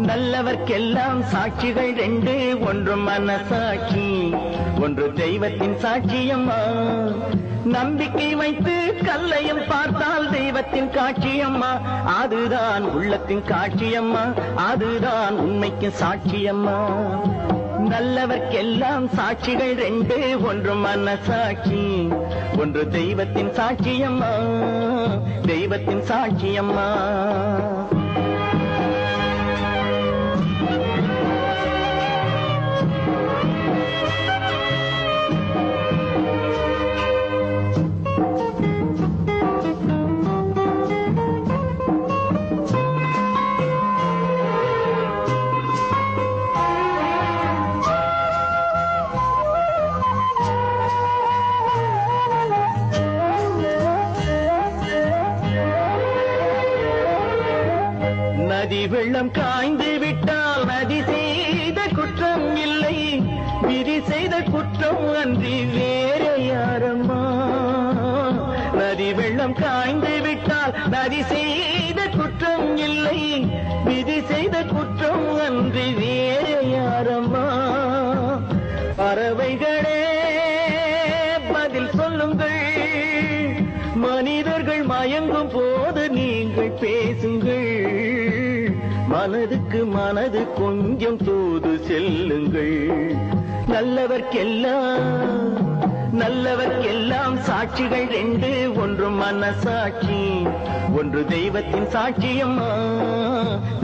நல்லவர்க்கெல்லாம் சாட்சிகள் ரெண்டு, ஒன்று மனசாட்சி, ஒன்று தெய்வத்தின் சாட்சியம்மா. நம்பிக்கை வைத்து கல்லையும் பார்த்தால் தெய்வத்தின் காட்சியம்மா. அதுதான் உள்ளத்தின் காட்சியம்மா, அதுதான் உண்மைக்கு சாட்சியம்மா. நல்லவர்க்கெல்லாம் சாட்சிகள் ரெண்டு, ஒன்று மனசாட்சி, ஒன்று தெய்வத்தின் சாட்சியம்மா, தெய்வத்தின் சாட்சியம்மா. நதி வெள்ளம் காய்ந்து விட்டால் நதி செய்த குற்றம் இல்லை, விதி செய்த குற்றம் அன்றி வேறு யாரம்மா. நதி வெள்ளம் காய்ந்து விட்டால் நதி செய்த குற்றம் இல்லை, விதி செய்த குற்றம் அன்றி வேறு யாரம்மா. பறவைகளே பதில் சொல்லுங்கள், மனிதர்கள் மயங்கும் போது நீங்கள் பேசுங்கள். மனதுக்கு மனது கொஞ்சம் தூது செல்லுங்கள். நல்லவர்க்கெல்லாம் சாட்சிகள் ரெண்டு, ஒன்று மனசாட்சி, ஒன்று தெய்வத்தின் சாட்சியம்மா,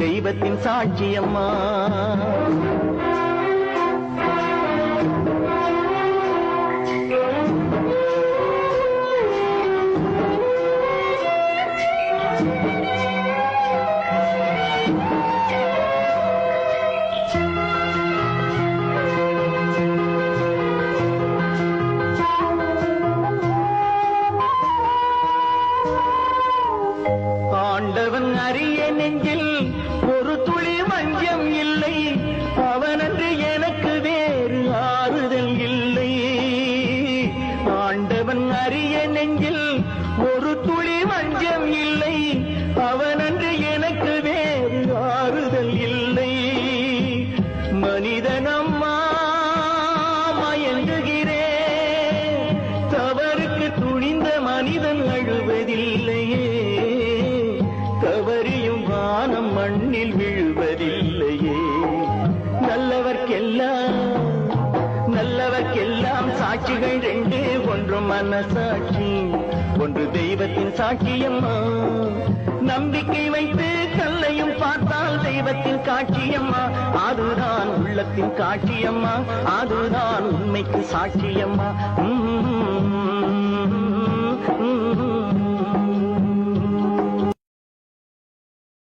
தெய்வத்தின் சாட்சியம்மா. ஆண்டவன் அறிய நெஞ்சில் ஒரு துளி வஞ்சம் இல்லை, அவனன்று எனக்கு வேறு ஆறுதல் இல்லை. ஆண்டவன் அறிய நெஞ்சில் ஒரு துளி வஞ்சம் இல்லை, அவனன்று எனக்கு வேறு ஆறுதல் இல்லை. மனிதனம்மா மயங்குகிறேன், தவறுக்கு துணிந்த மனிதன் அழுவதில்லையே, தவறியும் வானம் மண்ணில் விழுவதில்லையே. நல்லவர்க்கெல்லாம் சாட்சிகள் ரெண்டு, ஒன்று மனசாட்சி, ஒன்று தெய்வத்தின் சாட்சியம்மா. நம்பிக்கை வைத்து கல்லையும் பார்த்தால் தெய்வத்தின் காட்சியம்மா. அதுதான் உள்ளத்தின் காட்சியம்மா, அதுதான் உண்மைக்கு சாட்சியம்மா.